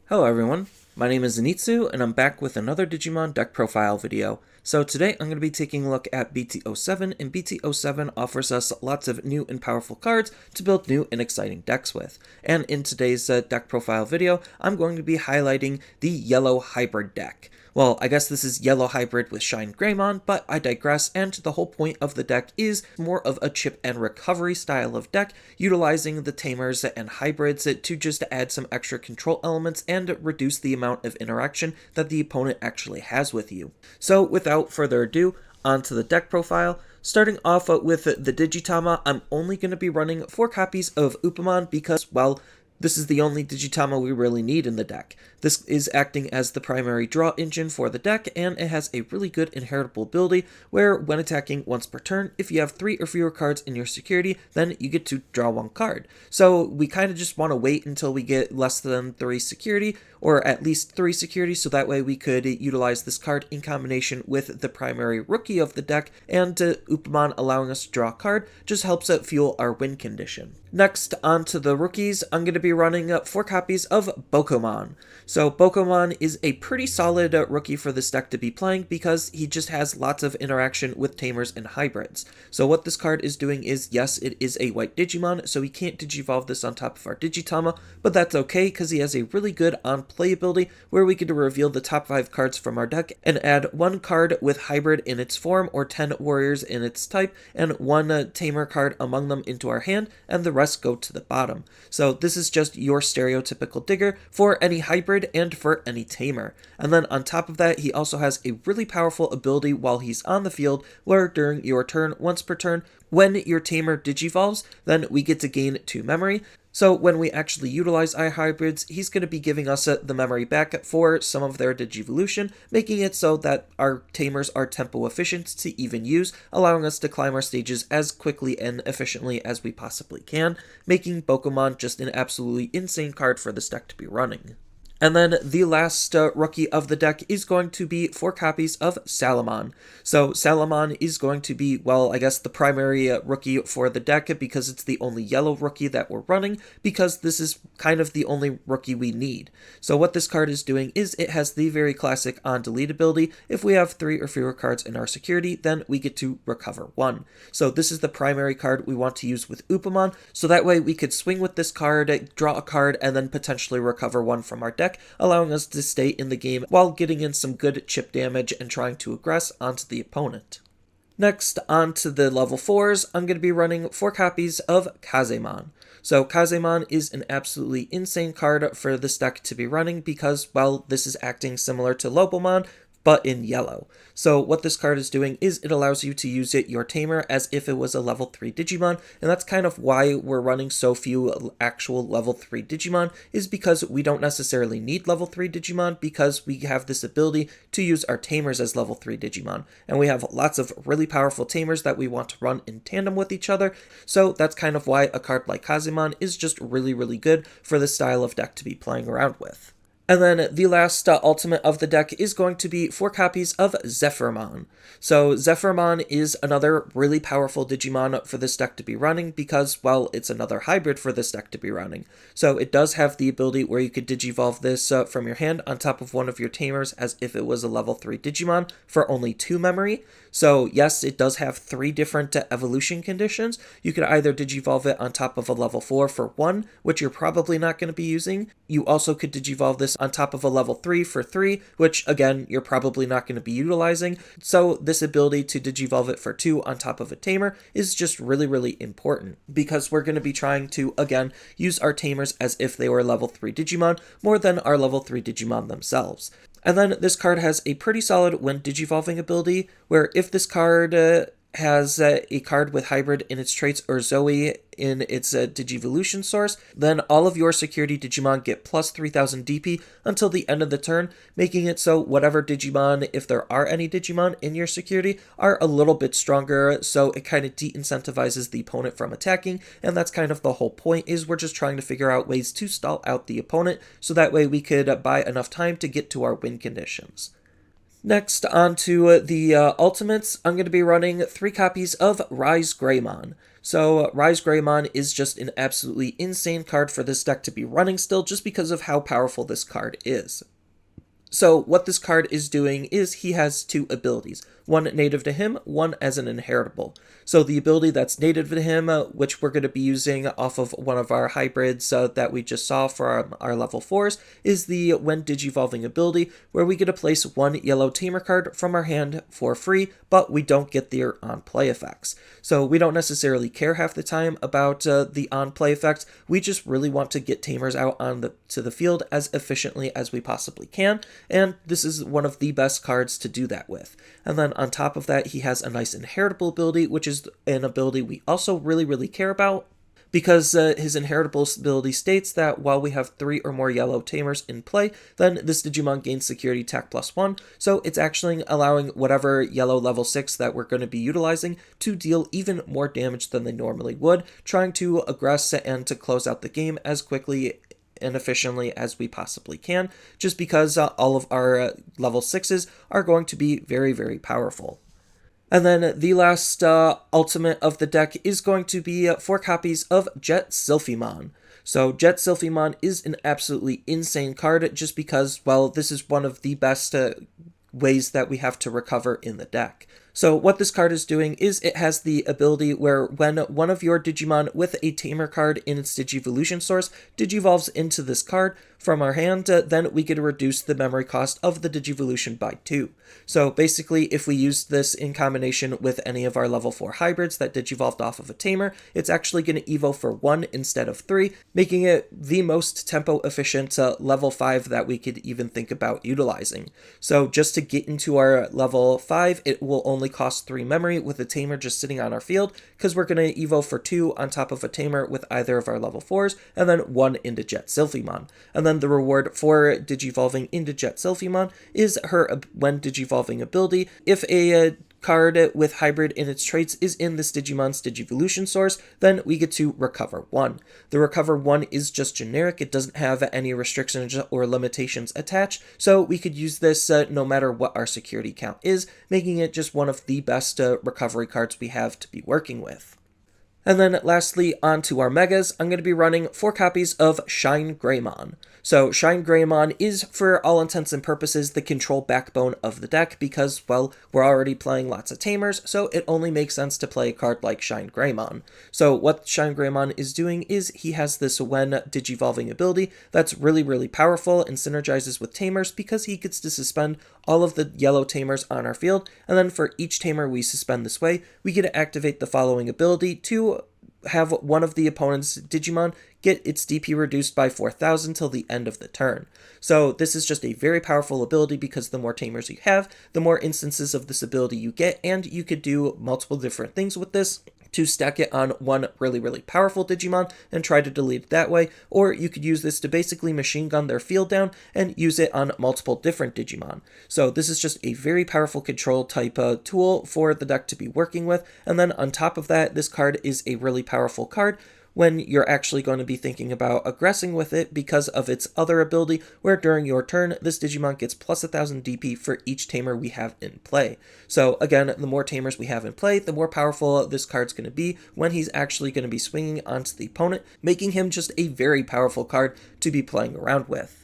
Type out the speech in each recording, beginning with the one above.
Hello everyone, my name is Zenitsu and I'm back with another Digimon deck profile video. So today I'm going to be taking a look at BT07, and BT07 offers us lots of new and powerful cards to build new and exciting decks with. And in today's deck profile video, I'm going to be highlighting the Yellow Hybrid deck. Well, I guess this is Yellow Hybrid with ShineGreymon, but I digress, and the whole point of the deck is more of a chip and recovery style of deck, utilizing the tamers and hybrids to just add some extra control elements and reduce the amount of interaction that the opponent actually has with you. So without further ado, onto the deck profile. Starting off with the Digitama, I'm only going to be running 4 copies of Upamon because, well, this is the only Digitama we really need in the deck. This is acting as the primary draw engine for the deck, and it has a really good inheritable ability where when attacking once per turn, if you have 3 or fewer cards in your security, then you get to draw 1 card. So we kind of just want to wait until we get less than 3 security, or at least 3 security, so that way we could utilize this card in combination with the primary rookie of the deck, and Upamon allowing us to draw a card just helps it fuel our win condition. Next, on to the rookies, I'm going to be running 4 copies of Bokomon. So Bokomon is a pretty solid rookie for this deck to be playing because he just has lots of interaction with tamers and hybrids. So what this card is doing is, yes, it is a white Digimon, so we can't Digivolve this on top of our Digitama, but that's okay because he has a really good on-play ability where we could reveal the top 5 cards from our deck and add 1 card with hybrid in its form or 10 warriors in its type and 1 tamer card among them into our hand, and the rest go to the bottom. So this is just your stereotypical digger for any hybrid and for any tamer. And then on top of that, he also has a really powerful ability while he's on the field where during your turn, once per turn, when your tamer digivolves, then we get to gain 2 memory. So when we actually utilize iHybrids, he's going to be giving us the memory back for some of their Digivolution, making it so that our tamers are tempo efficient to even use, allowing us to climb our stages as quickly and efficiently as we possibly can, making Bokomon just an absolutely insane card for this deck to be running. And then the last rookie of the deck is going to be 4 copies of Salamon. So Salamon is going to be, well, I guess the primary rookie for the deck because it's the only yellow rookie that we're running, because this is kind of the only rookie we need. So what this card is doing is it has the very classic on delete ability. If we have 3 or fewer cards in our security, then we get to recover 1. So this is the primary card we want to use with Upamon, so that way we could swing with this card, draw a card, and then potentially recover 1 from our deck, allowing us to stay in the game while getting in some good chip damage and trying to aggress onto the opponent. Next, on to the level 4s, I'm going to be running 4 copies of Kazemon. So Kazemon is an absolutely insane card for this deck to be running because, well, this is acting similar to Lobomon, but in yellow. So what this card is doing is it allows you to use your tamer as if it was a level 3 Digimon, and that's kind of why we're running so few actual level 3 Digimon, is because we don't necessarily need level 3 Digimon because we have this ability to use our tamers as level 3 Digimon, and we have lots of really powerful tamers that we want to run in tandem with each other, so that's kind of why a card like Kazemon is just really, really good for this style of deck to be playing around with. And then the last ultimate of the deck is going to be 4 copies of Zephyrmon. So Zephyrmon is another really powerful Digimon for this deck to be running because, well, it's another hybrid for this deck to be running. So it does have the ability where you could Digivolve this from your hand on top of one of your tamers as if it was a level 3 Digimon for only 2 memory. So yes, it does have 3 different evolution conditions. You could either Digivolve it on top of a level 4 for 1, which you're probably not going to be using. You also could Digivolve this on top of a level 3 for 3, which again, you're probably not going to be utilizing. So this ability to Digivolve it for 2 on top of a tamer is just really, really important because we're going to be trying to, again, use our tamers as if they were level 3 Digimon more than our level 3 Digimon themselves. And then this card has a pretty solid when Digivolving ability, where if this card has a card with hybrid in its traits or Zoe in its Digivolution source, then all of your security Digimon get plus 3000 DP until the end of the turn, making it so whatever Digimon, if there are any Digimon in your security, are a little bit stronger, so it kind of de-incentivizes the opponent from attacking, and that's kind of the whole point, is we're just trying to figure out ways to stall out the opponent, so that way we could buy enough time to get to our win conditions. Next, on to the Ultimates, I'm going to be running 3 copies of RizeGreymon. So RizeGreymon is just an absolutely insane card for this deck to be running still, just because of how powerful this card is. So what this card is doing is he has two abilities, one native to him, one as an inheritable. So the ability that's native to him, which we're going to be using off of one of our hybrids that we just saw for our level 4s, is the when Digivolving ability, where we get to place one yellow tamer card from our hand for free, but we don't get their on-play effects. So we don't necessarily care half the time about the on-play effects, we just really want to get tamers out to the field as efficiently as we possibly can, and this is one of the best cards to do that with. And then on top of that, he has a nice inheritable ability, which is an ability we also really care about, because his inheritable ability states that while we have 3 or more yellow tamers in play, then this Digimon gains security attack +1, so it's actually allowing whatever yellow level 6 that we're going to be utilizing to deal even more damage than they normally would, trying to aggress and to close out the game as quickly and efficiently as we possibly can, just because all of our level 6s are going to be very powerful. And then the last ultimate of the deck is going to be 4 copies of Jet Sylphimon. So Jet Sylphimon is an absolutely insane card, just because, well, this is one of the best ways that we have to recover in the deck. So what this card is doing is it has the ability where when one of your Digimon with a tamer card in its Digivolution source digivolves into this card from our hand, then we get to reduce the memory cost of the Digivolution by 2. So basically, if we use this in combination with any of our level 4 hybrids that digivolved off of a tamer, it's actually going to evo for 1 instead of 3, making it the most tempo efficient level 5 that we could even think about utilizing. So just to get into our level 5, it will only cost 3 memory with a tamer just sitting on our field, because we're going to evo for 2 on top of a tamer with either of our level 4s, and then 1 into Jet Sylphimon. And then the reward for digivolving into Jet Sylphimon is her when digivolving ability. If a card with hybrid in its traits is in this Digimon's Digivolution source, then we get to recover 1. The recover 1 is just generic, it doesn't have any restrictions or limitations attached, so we could use this no matter what our security count is, making it just one of the best recovery cards we have to be working with. And then lastly, on to our megas, I'm going to be running 4 copies of ShineGreymon. So ShineGreymon is, for all intents and purposes, the control backbone of the deck because, well, we're already playing lots of tamers, so it only makes sense to play a card like ShineGreymon. So what ShineGreymon is doing is he has this when digivolving ability that's really powerful and synergizes with tamers because he gets to suspend all of the yellow tamers on our field, and then for each tamer we suspend this way, we get to activate the following ability to have one of the opponent's Digimon get its DP reduced by 4,000 till the end of the turn. So this is just a very powerful ability because the more tamers you have, the more instances of this ability you get, and you could do multiple different things with this to stack it on one really powerful Digimon and try to delete it that way, or you could use this to basically machine gun their field down and use it on multiple different Digimon. So this is just a very powerful control type tool for the deck to be working with, and then on top of that, this card is a really powerful card when you're actually going to be thinking about aggressing with it because of its other ability where during your turn, this Digimon gets plus 1,000 DP for each tamer we have in play. So again, the more tamers we have in play, the more powerful this card's going to be when he's actually going to be swinging onto the opponent, making him just a very powerful card to be playing around with.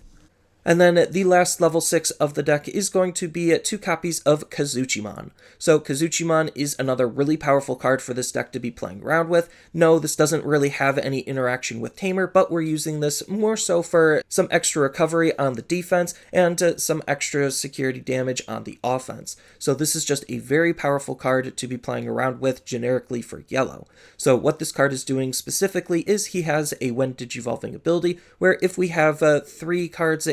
And then the last level 6 of the deck is going to be 2 copies of Kazemon. So Kazemon is another really powerful card for this deck to be playing around with. No, this doesn't really have any interaction with Tamer, but we're using this more so for some extra recovery on the defense and some extra security damage on the offense. So this is just a very powerful card to be playing around with generically for yellow. So what this card is doing specifically is he has a when digivolving ability where if we have 3 cards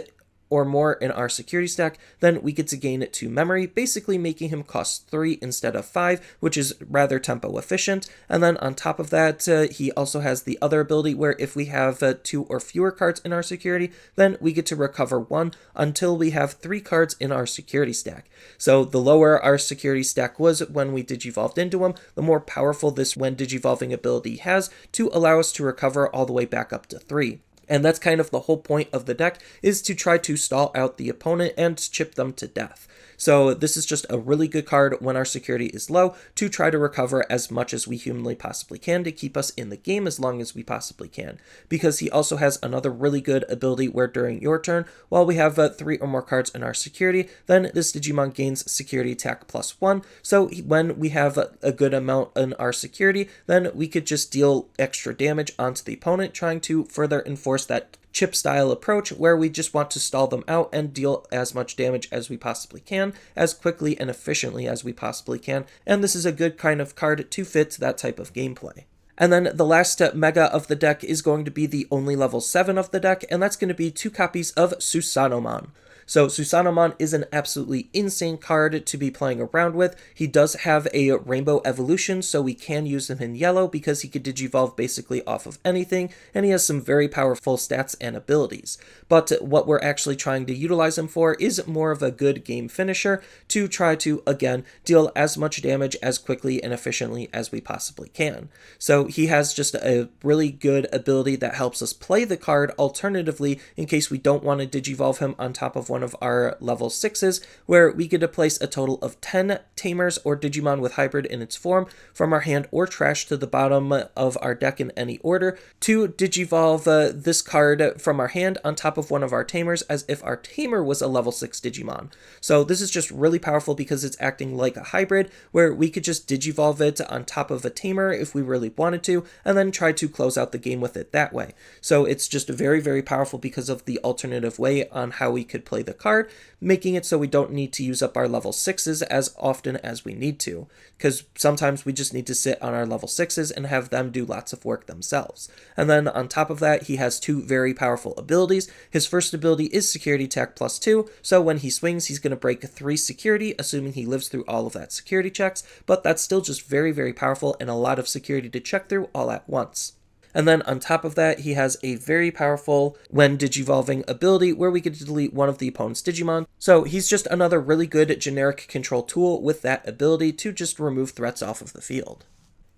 or more in our security stack, then we get to gain 2 memory, basically making him cost 3 instead of 5, which is rather tempo efficient. And then on top of that, he also has the other ability where if we have 2 or fewer cards in our security, then we get to recover 1 until we have 3 cards in our security stack. So the lower our security stack was when we digivolved into him, the more powerful this when digivolving ability has to allow us to recover all the way back up to 3. And that's kind of the whole point of the deck, is to try to stall out the opponent and chip them to death. So this is just a really good card when our security is low to try to recover as much as we humanly possibly can to keep us in the game as long as we possibly can. Because he also has another really good ability where during your turn, while we have 3 or more cards in our security, then this Digimon gains security attack +1. So when we have a good amount in our security, then we could just deal extra damage onto the opponent, trying to further enforce that chip style approach where we just want to stall them out and deal as much damage as we possibly can, as quickly and efficiently as we possibly can, and this is a good kind of card to fit that type of gameplay. And then the last mega of the deck is going to be the only level 7 of the deck, and that's going to be 2 copies of Susanomon. So Susanomon is an absolutely insane card to be playing around with. He does have a rainbow evolution, so we can use him in yellow because he could digivolve basically off of anything, and he has some very powerful stats and abilities. But what we're actually trying to utilize him for is more of a good game finisher to try to, again, deal as much damage as quickly and efficiently as we possibly can. So he has just a really good ability that helps us play the card alternatively in case we don't want to digivolve him on top of one of our level 6s, where we get to place a total of 10 tamers or Digimon with hybrid in its form from our hand or trash to the bottom of our deck in any order to digivolve this card from our hand on top of one of our tamers as if our tamer was a level 6 Digimon. So this is just really powerful because it's acting like a hybrid where we could just digivolve it on top of a tamer if we really wanted to, and then try to close out the game with it that way. So it's just very, very powerful because of the alternative way on how we could play the card, making it so we don't need to use up our level 6s as often as we need to, because sometimes we just need to sit on our level 6s and have them do lots of work themselves. And then on top of that, he has 2 very powerful abilities. His first ability is security attack +2, so when he swings, he's going to break 3 security, assuming he lives through all of that security checks, but that's still just very, very powerful and a lot of security to check through all at once. And then on top of that, he has a very powerful when digivolving ability where we get to delete one of the opponent's Digimon. So he's just another really good generic control tool with that ability to just remove threats off of the field.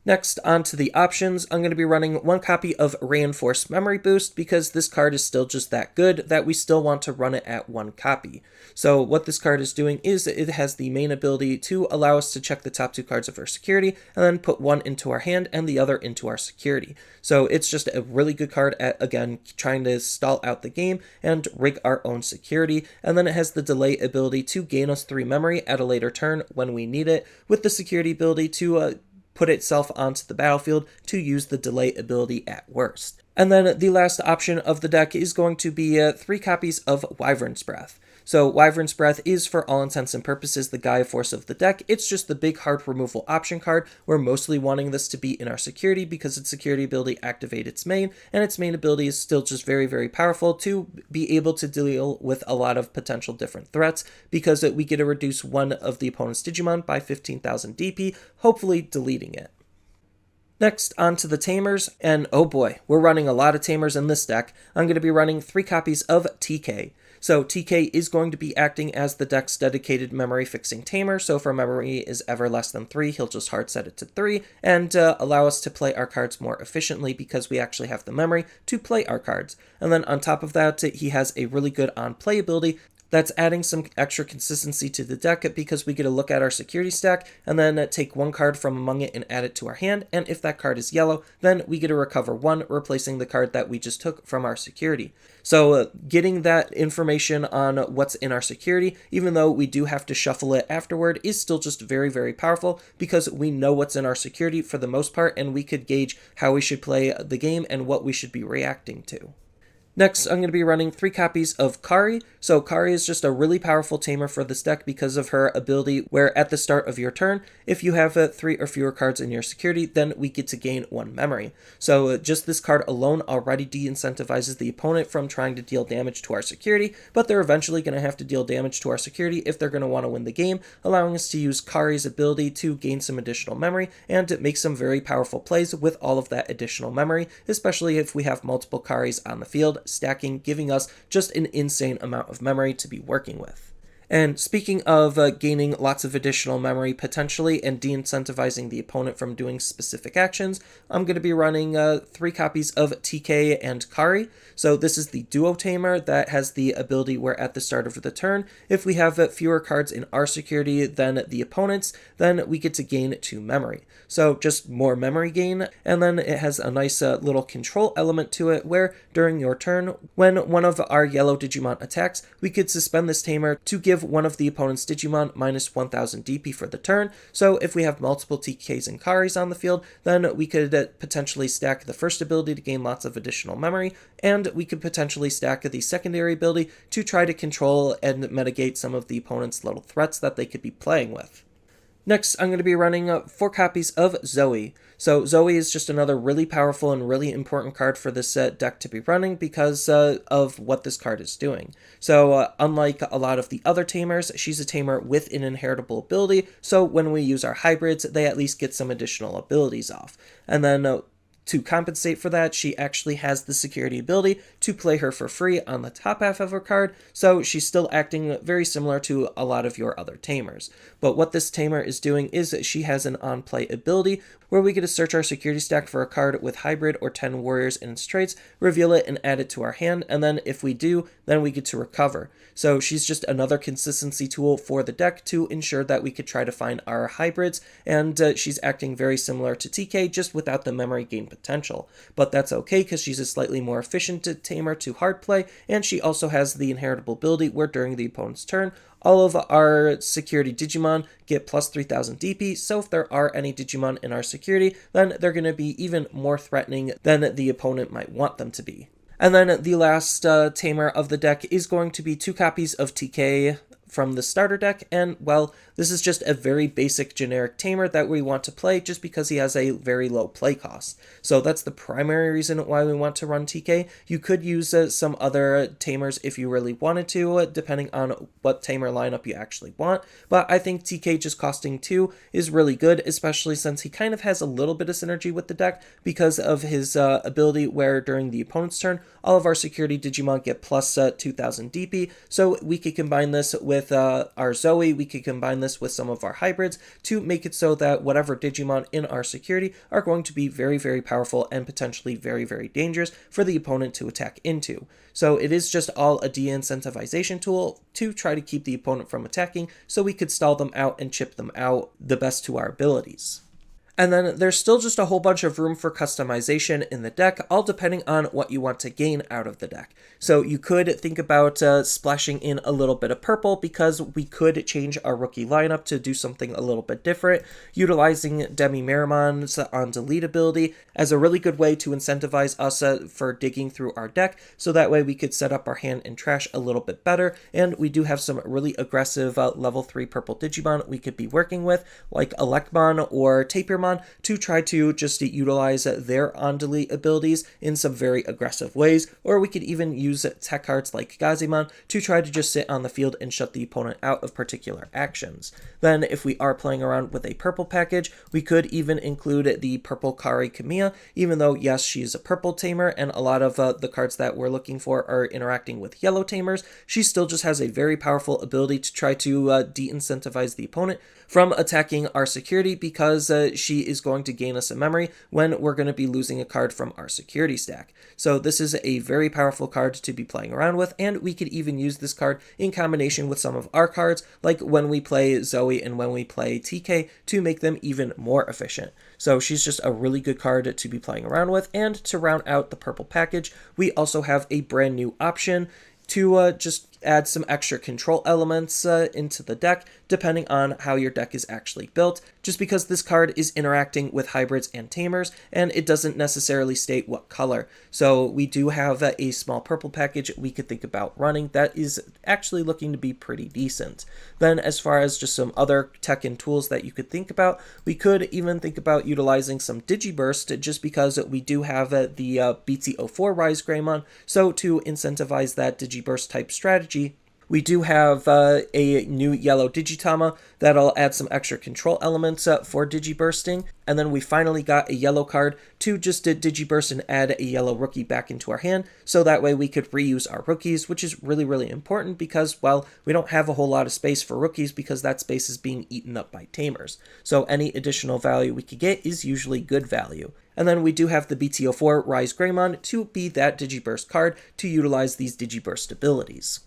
Next, on to the options, I'm going to be running 1 copy of Reinforced Memory Boost because this card is still just that good that we still want to run it at 1 copy. So what this card is doing is it has the main ability to allow us to check the top 2 cards of our security and then put one into our hand and the other into our security. So it's just a really good card at, again, trying to stall out the game and rig our own security. And then it has the delay ability to gain us 3 memory at a later turn when we need it, with the security ability to put itself onto the battlefield to use the delay ability at worst. And then the last option of the deck is going to be 3 copies of Wyvern's Breath. So Wyvern's Breath is, for all intents and purposes, the Gaia Force of the deck. It's just the big hard removal option card. We're mostly wanting this to be in our security because its security ability activates its main, and its main ability is still just very, very powerful to be able to deal with a lot of potential different threats because we get to reduce one of the opponent's Digimon by 15,000 DP, hopefully deleting it. Next, on to the Tamers, and oh boy, we're running a lot of Tamers in this deck. I'm going to be running 3 copies of TK. So TK is going to be acting as the deck's dedicated memory fixing tamer, so if our memory is ever less than 3, he'll just hard set it to 3, and allow us to play our cards more efficiently because we actually have the memory to play our cards. And then on top of that, he has a really good on-play ability that's adding some extra consistency to the deck because we get to look at our security stack and then take 1 card from among it and add it to our hand, and if that card is yellow, then we get to recover 1, replacing the card that we just took from our security. So getting that information on what's in our security, even though we do have to shuffle it afterward, is still just very, very powerful because we know what's in our security for the most part, and we could gauge how we should play the game and what we should be reacting to. Next, I'm going to be running 3 copies of Kari. So Kari is just a really powerful tamer for this deck because of her ability where at the start of your turn, if you have 3 or fewer cards in your security, then we get to gain 1 memory. So just this card alone already de-incentivizes the opponent from trying to deal damage to our security, but they're eventually going to have to deal damage to our security if they're going to want to win the game, allowing us to use Kari's ability to gain some additional memory and make some very powerful plays with all of that additional memory, especially if we have multiple Karis on the field, stacking, giving us just an insane amount of memory to be working with. And speaking of gaining lots of additional memory potentially and de-incentivizing the opponent from doing specific actions, I'm going to be running 3 copies of TK and Kari. So this is the duo tamer that has the ability where at the start of the turn, if we have fewer cards in our security than the opponent's, then we get to gain 2 memory. So just more memory gain, and then it has a nice little control element to it where during your turn, when one of our yellow Digimon attacks, we could suspend this tamer to give one of the opponent's Digimon minus 1000 DP for the turn. So if we have multiple TKs and Karis on the field, then we could potentially stack the first ability to gain lots of additional memory, and we could potentially stack the secondary ability to try to control and mitigate some of the opponent's little threats that they could be playing with. Next, I'm going to be running 4 copies of Zoe. So Zoe is just another really powerful and really important card for this deck to be running because of what this card is doing. So unlike a lot of the other tamers, she's a tamer with an inheritable ability, so when we use our hybrids, they at least get some additional abilities off. And then to compensate for that, she actually has the security ability to play her for free on the top half of her card, so she's still acting very similar to a lot of your other tamers. But what this tamer is doing is she has an on-play ability where we get to search our security stack for a card with hybrid or 10 warriors in its traits, reveal it and add it to our hand, and then if we do, then we get to recover. So she's just another consistency tool for the deck to ensure that we could try to find our hybrids, and she's acting very similar to TK, just without the memory gain potential. But that's okay because she's a slightly more efficient tamer to hard play, and she also has the inheritable ability where during the opponent's turn, all of our security Digimon get plus 3000 DP, so if there are any Digimon in our security, then they're going to be even more threatening than the opponent might want them to be. And then the last tamer of the deck is going to be 2 copies of TK from the starter deck, and well, this is just a very basic generic tamer that we want to play just because he has a very low play cost. So that's the primary reason why we want to run TK. You could use some other tamers if you really wanted to, depending on what tamer lineup you actually want, but I think TK just costing 2 is really good, especially since he kind of has a little bit of synergy with the deck because of his ability where during the opponent's turn, all of our security Digimon get plus 2000 DP, so we could combine this with our Zoe, we could combine this with some of our hybrids to make it so that whatever Digimon in our security are going to be very, very powerful and potentially very, very dangerous for the opponent to attack into. So it is just all a de-incentivization tool to try to keep the opponent from attacking so we could stall them out and chip them out the best to our abilities. And then there's still just a whole bunch of room for customization in the deck, all depending on what you want to gain out of the deck. So you could think about splashing in a little bit of purple because we could change our rookie lineup to do something a little bit different, utilizing Demi-Meramon's on delete ability as a really good way to incentivize us for digging through our deck, so that way we could set up our hand and trash a little bit better, and we do have some really aggressive level 3 purple Digimon we could be working with, like Elecmon or Tapirmon, to try to just utilize their on-delete abilities in some very aggressive ways, or we could even use tech cards like Kazemon to try to just sit on the field and shut the opponent out of particular actions. Then if we are playing around with a purple package, we could even include the purple Kari Kamiya, even though yes, she's a purple tamer and a lot of the cards that we're looking for are interacting with yellow tamers, she still just has a very powerful ability to try to de-incentivize the opponent from attacking our security because she is going to gain us a memory when we're going to be losing a card from our security stack. So this is a very powerful card to be playing around with, and we could even use this card in combination with some of our cards, like when we play Zoe and when we play TK, to make them even more efficient. So she's just a really good card to be playing around with, and to round out the purple package, we also have a brand new option to just add some extra control elements into the deck, depending on how your deck is actually built, just because this card is interacting with hybrids and tamers, and it doesn't necessarily state what color. So we do have a small purple package we could think about running that is actually looking to be pretty decent. Then as far as just some other tech and tools that you could think about, we could even think about utilizing some Digiburst, just because we do have the BT04 RizeGreymon, so to incentivize that Digiburst type strategy, We do have a new yellow Digitama that'll add some extra control elements for Digibursting. And then we finally got a yellow card to just Digiburst and add a yellow rookie back into our hand. So that way we could reuse our rookies, which is really, really important because, well, we don't have a whole lot of space for rookies because that space is being eaten up by tamers. So any additional value we could get is usually good value. And then we do have the BT04 RizeGreymon to be that Digiburst card to utilize these Digiburst abilities.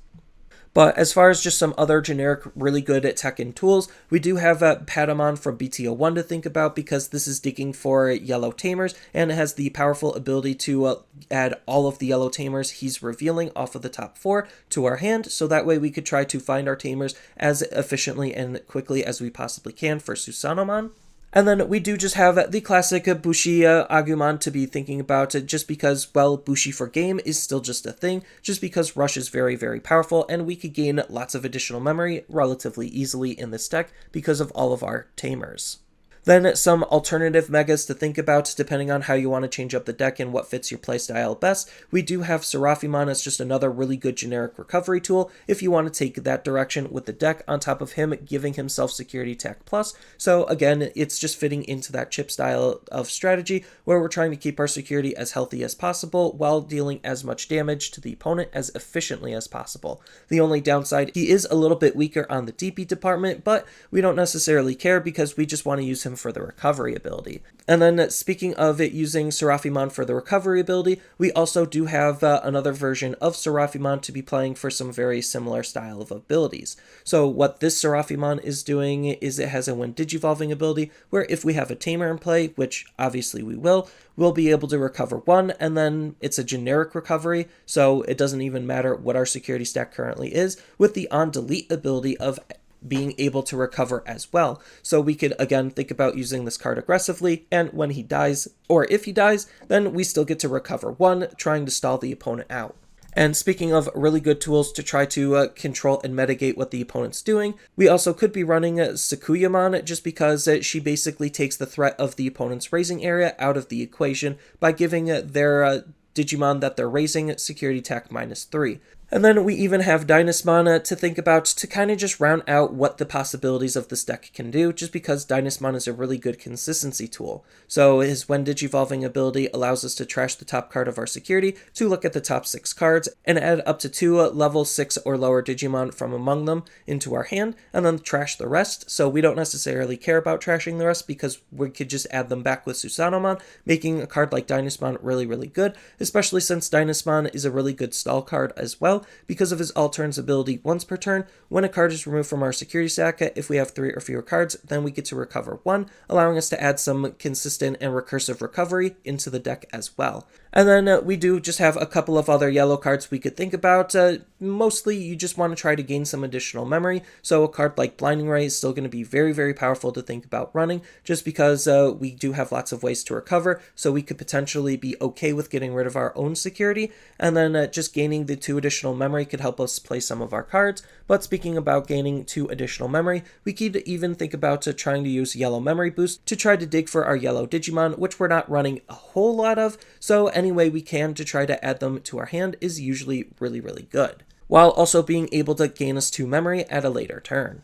But as far as just some other generic really good tech and tools, we do have Patamon from BT01 to think about because this is digging for yellow tamers and it has the powerful ability to add all of the yellow tamers he's revealing off of the top 4 to our hand, so that way we could try to find our tamers as efficiently and quickly as we possibly can for Susanomon. And then we do just have the classic Bushi Agumon to be thinking about, just because, well, Bushi for game is still just a thing, just because Rush is very, very powerful, and we could gain lots of additional memory relatively easily in this deck because of all of our tamers. Then some alternative megas to think about depending on how you want to change up the deck and what fits your playstyle best. We do have Seraphimon as just another really good generic recovery tool if you want to take that direction with the deck, on top of him giving himself Security Tech Plus. So again, it's just fitting into that chip style of strategy where we're trying to keep our security as healthy as possible while dealing as much damage to the opponent as efficiently as possible. The only downside, he is a little bit weaker on the DP department, but we don't necessarily care because we just want to use him for the recovery ability. And then speaking of it using Seraphimon for the recovery ability, we also do have another version of Seraphimon to be playing for some very similar style of abilities. So what this Seraphimon is doing is it has a when digivolving ability where if we have a tamer in play, which obviously we will, we'll be able to recover 1, and then it's a generic recovery, so it doesn't even matter what our security stack currently is, with the on delete ability of being able to recover as well. So we could again think about using this card aggressively, and when he dies, or if he dies, then we still get to recover 1, trying to stall the opponent out. And speaking of really good tools to try to control and mitigate what the opponent's doing, we also could be running Sakuyamon, just because she basically takes the threat of the opponent's raising area out of the equation by giving their Digimon that they're raising Security Tech -3. And then we even have Dynasmon to think about to kind of just round out what the possibilities of this deck can do, just because Dynasmon is a really good consistency tool. So his when digivolving ability allows us to trash the top card of our security to look at the top 6 cards and add up to 2 level 6 or lower Digimon from among them into our hand, and then trash the rest. So we don't necessarily care about trashing the rest because we could just add them back with Susanomon, making a card like Dynasmon really, really good, especially since Dynasmon is a really good stall card as well, because of his all turns ability once per turn. When a card is removed from our security stack, if we have 3 or fewer cards, then we get to recover 1, allowing us to add some consistent and recursive recovery into the deck as well. And then we do just have a couple of other yellow cards we could think about. Mostly you just want to try to gain some additional memory, so a card like Blinding Ray is still going to be very, very powerful to think about running, just because we do have lots of ways to recover, so we could potentially be okay with getting rid of our own security, and then just gaining the 2 additional memory could help us play some of our cards. But speaking about gaining 2 additional memory, we could even think about trying to use Yellow Memory Boost to try to dig for our yellow Digimon, which we're not running a whole lot of, so any way we can to try to add them to our hand is usually really, really good, while also being able to gain us 2 memory at a later turn.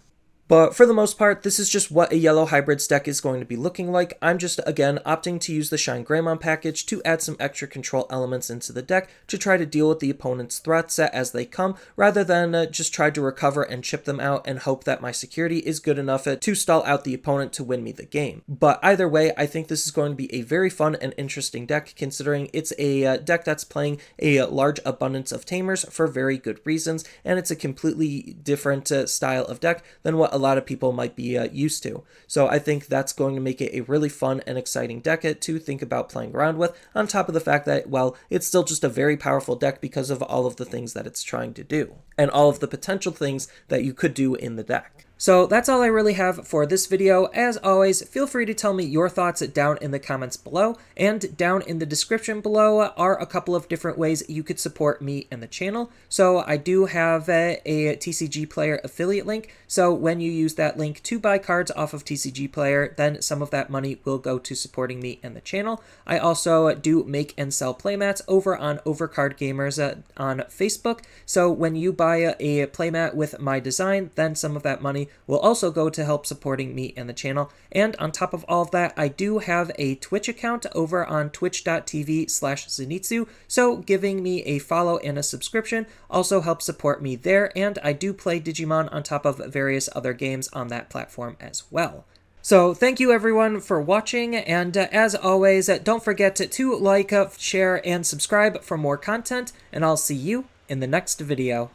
But for the most part, this is just what a yellow hybrids deck is going to be looking like. I'm just, again, opting to use the ShineGreymon package to add some extra control elements into the deck to try to deal with the opponent's threats as they come, rather than just try to recover and chip them out and hope that my security is good enough to stall out the opponent to win me the game. But either way, I think this is going to be a very fun and interesting deck, considering it's a deck that's playing a large abundance of tamers for very good reasons, and it's a completely different style of deck than what a lot of people might be used to. So I think that's going to make it a really fun and exciting deck to think about playing around with, on top of the fact that, well, it's still just a very powerful deck because of all of the things that it's trying to do, and all of the potential things that you could do in the deck. So that's all I really have for this video. As always, feel free to tell me your thoughts down in the comments below, and down in the description below are a couple of different ways you could support me and the channel. So I do have a TCG Player affiliate link, so when you use that link to buy cards off of TCG Player, then some of that money will go to supporting me and the channel. I also do make and sell playmats over on Overcard Gamers on Facebook, so when you buy a playmat with my design, then some of that money will also go to help supporting me and the channel. And on top of all of that, I do have a Twitch account over on twitch.tv/Zenitsu, so giving me a follow and a subscription also helps support me there, and I do play Digimon on top of various other games on that platform as well. So thank you everyone for watching, and as always, don't forget to like, share, and subscribe for more content, and I'll see you in the next video.